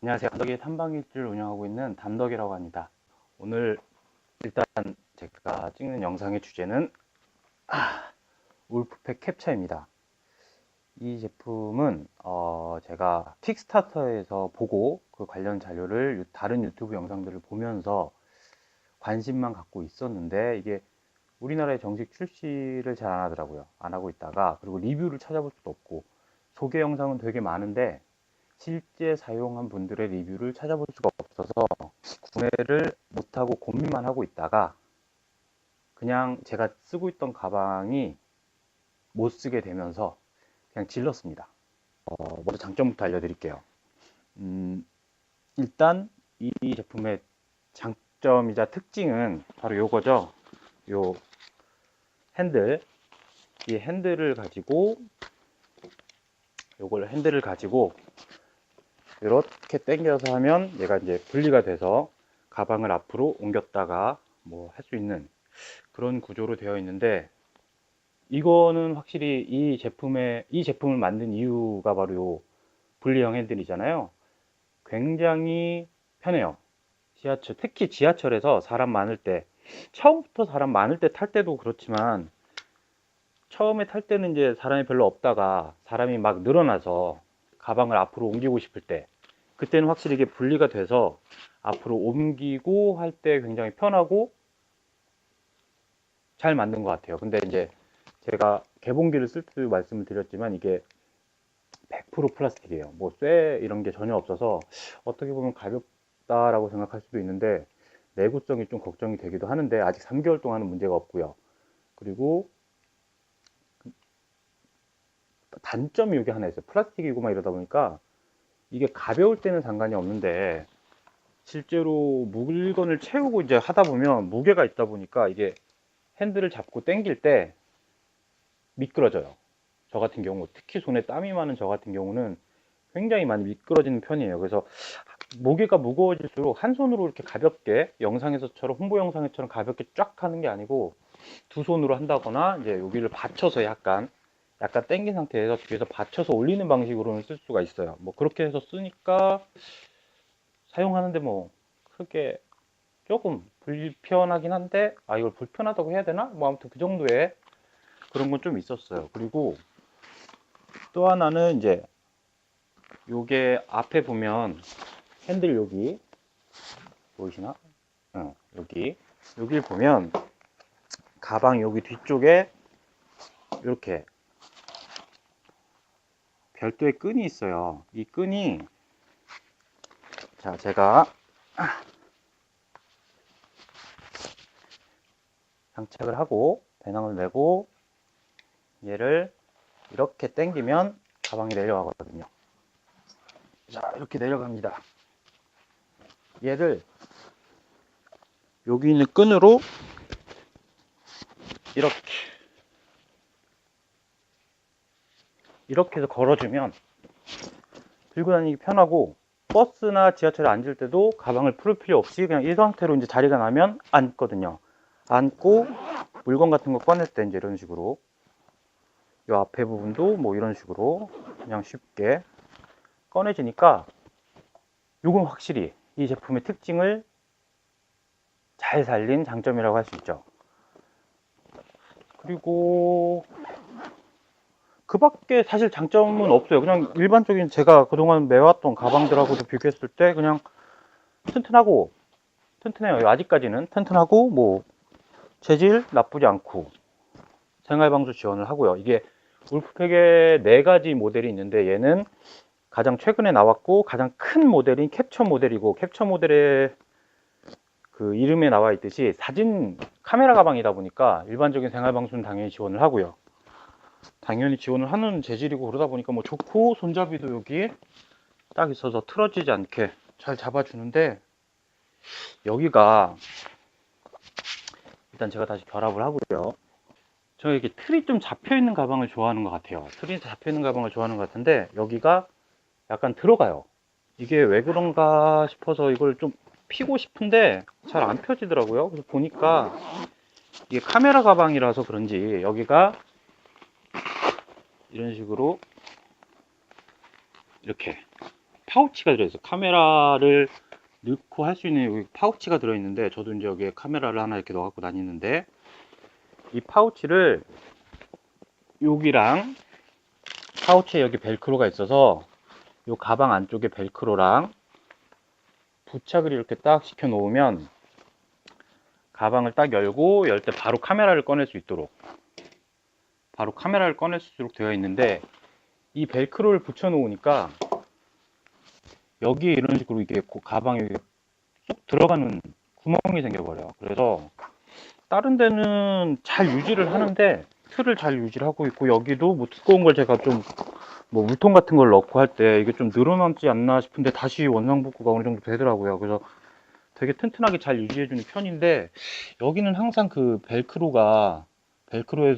안녕하세요. 담덕이 탐방일지를 운영하고 있는 담덕이라고 합니다. 오늘 일단 제가 찍는 영상의 주제는 울프팩 캡처입니다. 이 제품은 제가 킥스타터에서 보고 그 관련 자료를 다른 유튜브 영상들을 보면서 관심만 갖고 있었는데 이게 우리나라에 정식 출시를 잘 안 하더라고요. 안 하고 있다가 그리고 리뷰를 찾아볼 수도 없고 소개 영상은 되게 많은데 실제 사용한 분들의 리뷰를 찾아볼 수가 없어서 구매를 못하고 고민만 하고 있다가 그냥 제가 쓰고 있던 가방이 못 쓰게 되면서 그냥 질렀습니다. 먼저 장점부터 알려드릴게요. 일단 이 제품의 장점이자 특징은 바로 요거죠. 요 핸들, 이 핸들을 가지고 요걸 핸들을 가지고 이렇게 당겨서 하면 얘가 이제 분리가 돼서 가방을 앞으로 옮겼다가 뭐 할 수 있는 그런 구조로 되어 있는데, 이거는 확실히 이 제품을 만든 이유가 바로 요 분리형 핸들이잖아요. 굉장히 편해요. 특히 지하철에서 사람 많을 때, 처음부터 사람 많을 때 탈 때도 그렇지만 처음에 탈 때는 이제 사람이 별로 없다가 사람이 막 늘어나서 가방을 앞으로 옮기고 싶을 때, 그때는 확실히 이게 분리가 돼서 앞으로 옮기고 할 때 굉장히 편하고 잘 만든 것 같아요. 근데 이제 제가 개봉기를 쓸 때 말씀을 드렸지만 이게 100% 플라스틱이에요. 뭐 쇠 이런 게 전혀 없어서 어떻게 보면 가볍다라고 생각할 수도 있는데 내구성이 좀 걱정이 되기도 하는데 아직 3개월 동안은 문제가 없고요. 그리고 단점이 여기 하나 있어요. 플라스틱이고 막 이러다 보니까 이게 가벼울 때는 상관이 없는데 실제로 물건을 채우고 이제 하다 보면 무게가 있다 보니까 이게 핸들을 잡고 당길 때 미끄러져요. 저 같은 경우, 특히 손에 땀이 많은 저 같은 경우는 굉장히 많이 미끄러지는 편이에요. 그래서 무게가 무거워질수록 한 손으로 이렇게 가볍게 영상에서처럼 홍보 영상처럼 가볍게 쫙 하는 게 아니고 두 손으로 한다거나 이제 여기를 받쳐서 약간 당긴 상태에서 뒤에서 받쳐서 올리는 방식으로는 쓸 수가 있어요. 뭐 그렇게 해서 쓰니까 사용하는데 뭐 크게 조금 불편하긴 한데, 이걸 불편하다고 해야 되나? 뭐 아무튼 그 정도의 그런 건 좀 있었어요. 그리고 또 하나는 이제 요게 앞에 보면 핸들 여기 보이시나? 여기를 보면 가방 여기 뒤쪽에 이렇게 별도의 끈이 있어요. 이 끈이, 자, 제가 장착을 하고 배낭을 메고 얘를 이렇게 당기면 가방이 내려가거든요. 자, 이렇게 내려갑니다. 얘를 여기 있는 끈으로 이렇게 해서 걸어주면 들고 다니기 편하고, 버스나 지하철에 앉을 때도 가방을 풀 필요 없이 그냥 이 상태로 이제 자리가 나면 앉거든요. 앉고 물건 같은 거 꺼낼 때 이제 이런 식으로 이 앞에 부분도 뭐 이런 식으로 그냥 쉽게 꺼내지니까 이건 확실히 이 제품의 특징을 잘 살린 장점이라고 할 수 있죠. 그리고 그 밖에 사실 장점은 없어요. 그냥 일반적인 제가 그동안 매왔던 가방들하고도 비교했을 때 그냥 튼튼해요. 아직까지는 튼튼하고 뭐 재질 나쁘지 않고 생활방수 지원을 하고요. 이게 울프팩에 4가지 모델이 있는데 얘는 가장 최근에 나왔고 가장 큰 모델인 캡처 모델이고, 캡처 모델의 그 이름에 나와 있듯이 사진 카메라 가방이다 보니까 일반적인 생활방수는 당연히 지원을 하고요. 당연히 지원을 하는 재질이고 그러다 보니까 뭐 좋고, 손잡이도 여기에 딱 있어서 틀어지지 않게 잘 잡아주는데, 여기가 일단 제가 다시 결합을 하고요. 저 이렇게 틀이 좀 잡혀 있는 가방을 좋아하는 것 같아요. 틀이 잡혀 있는 가방을 좋아하는 것 같은데 여기가 약간 들어가요. 이게 왜 그런가 싶어서 이걸 좀 피고 싶은데 잘 안 펴지더라고요. 그래서 보니까 이게 카메라 가방이라서 그런지 여기가 이런 식으로 이렇게 파우치가 들어있어요. 카메라를 넣고 할 수 있는 여기 파우치가 들어있는데, 저도 이제 여기에 카메라를 하나 이렇게 넣어 갖고 다니는데, 이 파우치를 여기랑 파우치에 여기 벨크로가 있어서 요 가방 안쪽에 벨크로랑 부착을 이렇게 딱 시켜 놓으면 가방을 딱 열고 열 때 바로 카메라를 꺼낼 수 있도록 되어 있는데, 이 벨크로를 붙여 놓으니까 여기에 이런 식으로 이게 가방에 쏙 들어가는 구멍이 생겨버려요. 그래서 다른 데는 잘 유지를 하는데 틀을 잘 유지를 하고 있고, 여기도 뭐 두꺼운 걸 제가 좀 뭐 물통 같은 걸 넣고 할 때 이게 좀 늘어남지 않나 싶은데 다시 원상복구가 어느 정도 되더라고요. 그래서 되게 튼튼하게 잘 유지해주는 편인데, 여기는 항상 그 벨크로에서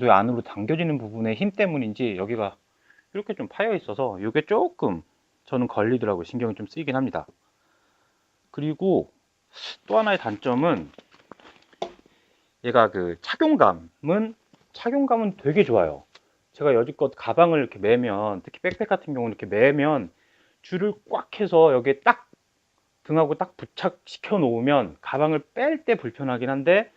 안으로 당겨지는 부분의 힘 때문인지 여기가 이렇게 좀 파여 있어서 이게 조금 저는 걸리더라고요. 신경이 좀 쓰이긴 합니다. 그리고 또 하나의 단점은 얘가 그 착용감은 되게 좋아요. 제가 여지껏 가방을 이렇게 매면, 특히 백팩 같은 경우는 이렇게 매면 줄을 꽉 해서 여기에 딱 등하고 딱 부착시켜 놓으면 가방을 뺄 때 불편하긴 한데,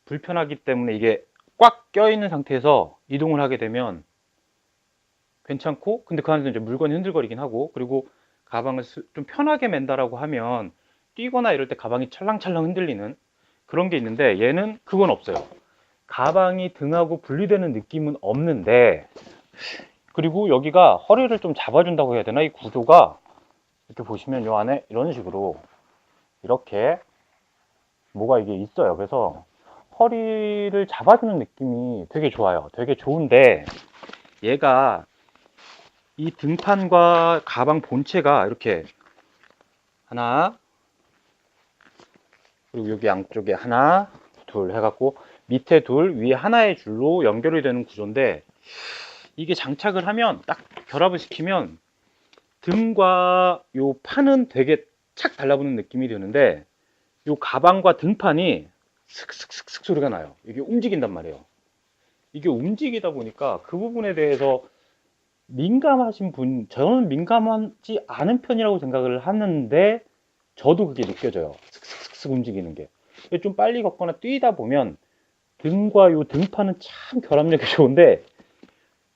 불편하기 때문에 이게 꽉 껴있는 상태에서 이동을 하게 되면 괜찮고, 근데 그 안에서 이제 물건이 흔들거리긴 하고, 그리고 가방을 좀 편하게 맨다라고 하면 뛰거나 이럴 때 가방이 찰랑찰랑 흔들리는 그런 게 있는데, 얘는 그건 없어요. 가방이 등하고 분리되는 느낌은 없는데, 그리고 여기가 허리를 좀 잡아준다고 해야 되나? 이 구조가 이렇게 보시면 이 안에 이런 식으로 이렇게 뭐가 이게 있어요. 그래서 허리를 잡아주는 느낌이 되게 좋아요. 되게 좋은데, 얘가 이 등판과 가방 본체가 이렇게 하나, 그리고 여기 양쪽에 하나, 둘 해갖고 밑에 둘, 위에 하나의 줄로 연결이 되는 구조인데, 이게 장착을 하면 딱 결합을 시키면 등과 요 판은 되게 착 달라붙는 느낌이 드는데, 요 가방과 등판이 슥슥슥슥 소리가 나요. 이게 움직인단 말이에요. 이게 움직이다 보니까 그 부분에 대해서 민감하신 분, 저는 민감하지 않은 편이라고 생각을 하는데, 저도 그게 느껴져요. 슥슥슥슥 움직이는 게. 좀 빨리 걷거나 뛰다 보면 등과 요 등판은 참 결합력이 좋은데,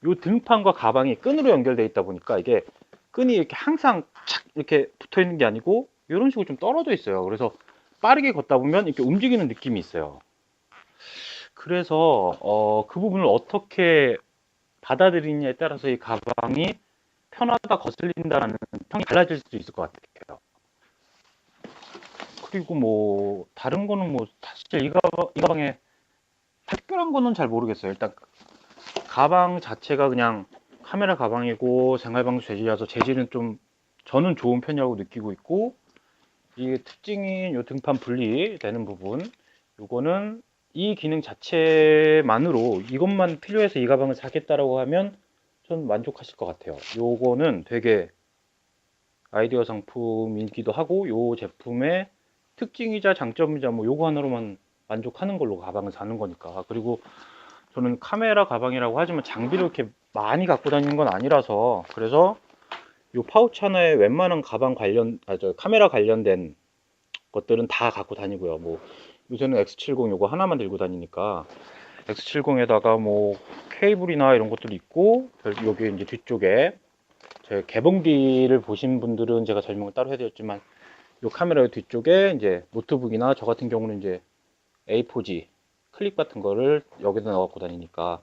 요 등판과 가방이 끈으로 연결되어 있다 보니까 이게 끈이 이렇게 항상 착 이렇게 붙어 있는 게 아니고 이런 식으로 좀 떨어져 있어요. 그래서 빠르게 걷다 보면 이렇게 움직이는 느낌이 있어요. 그래서 그 부분을 어떻게 받아들이냐에 따라서 이 가방이 편하다, 거슬린다라는 평이 달라질 수도 있을 것 같아요. 그리고 뭐 다른 거는 뭐 사실 이 가방에 특별한 거는 잘 모르겠어요. 일단 가방 자체가 그냥 카메라 가방이고 생활방수 재질이라서 재질은 좀 저는 좋은 편이라고 느끼고 있고, 이 특징인 요 등판 분리되는 부분, 요거는 이 기능 자체만으로 이것만 필요해서 이 가방을 사겠다라고 하면 전 만족하실 것 같아요. 요거는 되게 아이디어 상품이기도 하고, 요 제품의 특징이자 장점이자 뭐 요거 하나로만 만족하는 걸로 가방을 사는 거니까. 그리고 저는 카메라 가방이라고 하지만 장비를 이렇게 많이 갖고 다니는 건 아니라서, 그래서 요 파우치 하나에 웬만한 가방 카메라 관련된 것들은 다 갖고 다니고요. 뭐 요새는 X70 요거 하나만 들고 다니니까 X70에다가 뭐 케이블이나 이런 것들이 있고, 여기 이제 뒤쪽에 제 개봉기를 보신 분들은 제가 설명을 따로 해드렸지만, 요 카메라 뒤쪽에 이제 노트북이나 저 같은 경우는 이제 A4G 클립 같은 거를 여기다 넣어 갖고 다니니까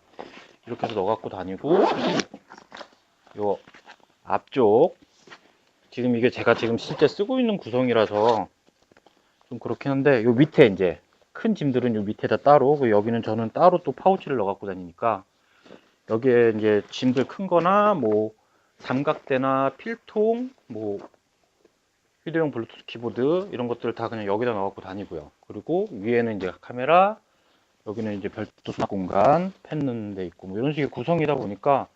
이렇게 해서 넣어 갖고 다니고, 요 앞쪽 지금 이게 제가 지금 실제 쓰고 있는 구성이라서 좀 그렇긴 한데, 요 밑에 이제 큰 짐들은 요 밑에다 따로, 여기는 저는 따로 또 파우치를 넣어 갖고 다니니까 여기에 이제 짐들 큰 거나 뭐 삼각대나 필통, 뭐 휴대용 블루투스 키보드 이런 것들 다 그냥 여기다 넣어 갖고 다니고요. 그리고 위에는 이제 카메라, 여기는 이제 별도 수납 공간, 펜 넣는 데 있고 뭐 이런 식의 구성이다 보니까,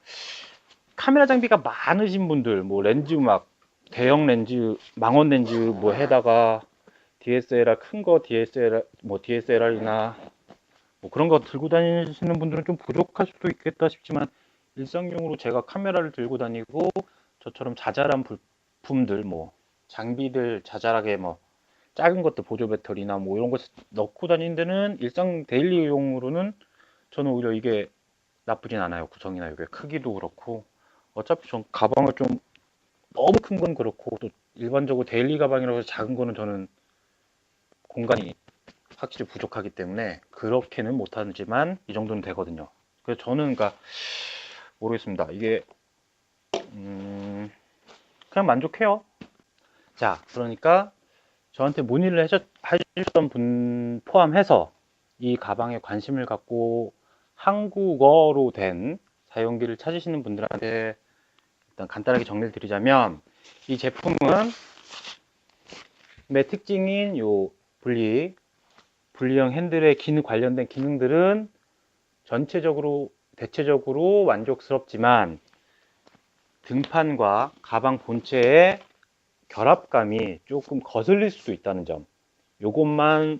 카메라 장비가 많으신 분들, 뭐 렌즈 막 대형 렌즈, 망원 렌즈 뭐 해다가 DSLR 큰 거, DSLR이나 뭐 그런 거 들고 다니시는 분들은 좀 부족할 수도 있겠다 싶지만, 일상용으로 제가 카메라를 들고 다니고 저처럼 자잘한 부품들 뭐 장비들 자잘하게 뭐 작은 것도 보조 배터리나 뭐 이런 거 넣고 다니는 데는 일상 데일리용으로는 저는 오히려 이게 나쁘진 않아요. 구성이나 이게 크기도 그렇고 어차피 전 가방을 좀 너무 큰 건 그렇고 또 일반적으로 데일리 가방이라고 해서 작은 거는 저는 공간이 확실히 부족하기 때문에 그렇게는 못하지만 이 정도는 되거든요. 그래서 저는 그러니까 모르겠습니다. 이게 그냥 만족해요. 자, 그러니까 저한테 문의를 해주셨던 분 포함해서 이 가방에 관심을 갖고 한국어로 된 사용기를 찾으시는 분들한테 일단 간단하게 정리를 드리자면 이 제품은 매 특징인 요 분리형 핸들의 기능 관련된 기능들은 대체적으로 만족스럽지만 등판과 가방 본체의 결합감이 조금 거슬릴 수도 있다는 점, 요것만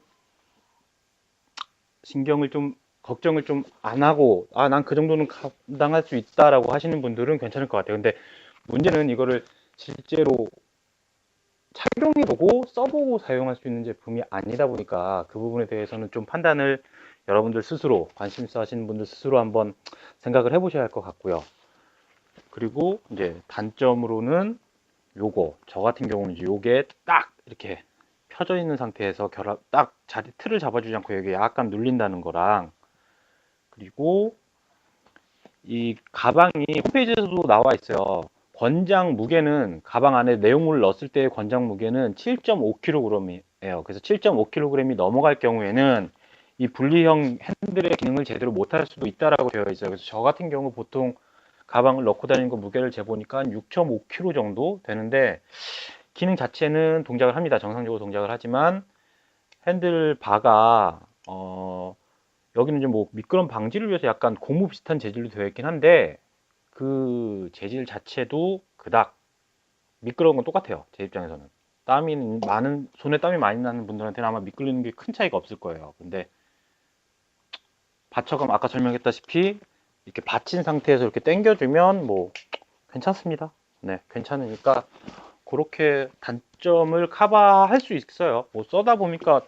걱정을 좀 안 하고 난 그 정도는 감당할 수 있다라고 하시는 분들은 괜찮을 것 같아요. 근데 문제는 이거를 실제로 착용해보고 써보고 사용할 수 있는 제품이 아니다 보니까 그 부분에 대해서는 좀 판단을 여러분들 스스로 관심 있어 하시는 분들 스스로 한번 생각을 해보셔야 할 것 같고요. 그리고 이제 단점으로는 저 같은 경우는 이제 요게 딱 이렇게 펴져 있는 상태에서 딱 틀을 잡아주지 않고 여기 약간 눌린다는 거랑, 그리고 이 가방이 홈페이지에서도 나와 있어요. 권장 무게는 가방 안에 내용물을 넣었을 때의 권장 무게는 7.5kg이에요. 그래서 7.5kg이 넘어갈 경우에는 이 분리형 핸들의 기능을 제대로 못할 수도 있다라고 되어 있어요. 그래서 저 같은 경우 보통 가방을 넣고 다니는 거 무게를 재보니까 한 6.5kg 정도 되는데, 기능 자체는 동작을 합니다. 정상적으로 동작을 하지만 핸들 바가 여기는 이제 뭐 미끄럼 방지를 위해서 약간 고무 비슷한 재질로 되어 있긴 한데 그 재질 자체도 그닥 미끄러운 건 똑같아요. 제 입장에서는 손에 땀이 많이 나는 분들한테는 아마 미끌리는 게 큰 차이가 없을 거예요. 근데 받쳐감 아까 설명했다시피 이렇게 받친 상태에서 이렇게 당겨주면 뭐 괜찮습니다. 네, 괜찮으니까 그렇게 단점을 커버할 수 있어요. 뭐 써다 보니까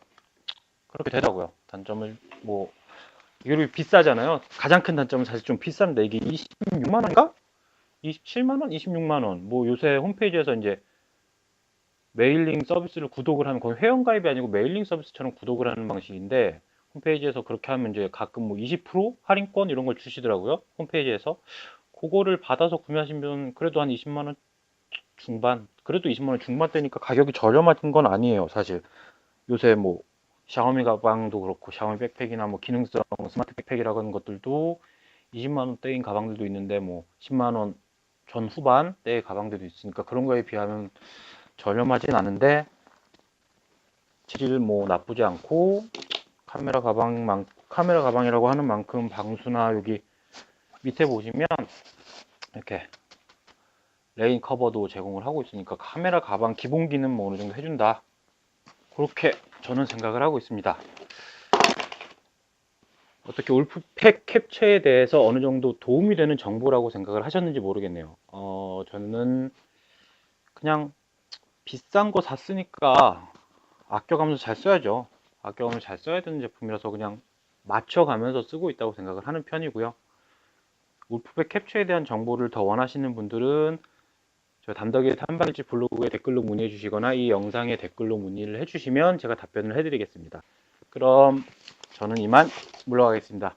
그렇게 되더라고요. 단점을 뭐 이게 비싸잖아요. 가장 큰 단점은 사실 좀 비싼데 이게 26만 원인가? 27만 원, 26만 원. 뭐 요새 홈페이지에서 이제 메일링 서비스를 구독을 하면 거의 회원가입이 아니고 메일링 서비스처럼 구독을 하는 방식인데 홈페이지에서 그렇게 하면 이제 가끔 뭐 20% 할인권 이런 걸 주시더라고요. 홈페이지에서 그거를 받아서 구매하시면 그래도 한 20만 원 중반, 그래도 20만 원 중반대니까 가격이 저렴한 건 아니에요, 사실. 요새 뭐 샤오미 가방도 그렇고 샤오미 백팩이나 뭐 기능성 스마트 백팩이라고 하는 것들도 20만 원대인 가방들도 있는데 뭐 10만 원 전 후반대의 가방들도 있으니까 그런 거에 비하면 저렴하진 않은데 질이 뭐 나쁘지 않고 카메라 가방이라고 하는 만큼 방수나 여기 밑에 보시면 이렇게 레인 커버도 제공을 하고 있으니까 카메라 가방 기본 기능 뭐 어느 정도 해준다, 그렇게 저는 생각을 하고 있습니다. 어떻게 울프팩 캡처에 대해서 어느 정도 도움이 되는 정보라고 생각을 하셨는지 모르겠네요. 저는 그냥 비싼 거 샀으니까 아껴가면서 잘 써야죠. 아껴가면서 잘 써야 되는 제품이라서 그냥 맞춰가면서 쓰고 있다고 생각을 하는 편이고요. 울프팩 캡처에 대한 정보를 더 원하시는 분들은 저 담덕의 탐방일지 블로그에 댓글로 문의해 주시거나 이 영상에 댓글로 문의를 해 주시면 제가 답변을 해 드리겠습니다. 그럼 저는 이만 물러가겠습니다.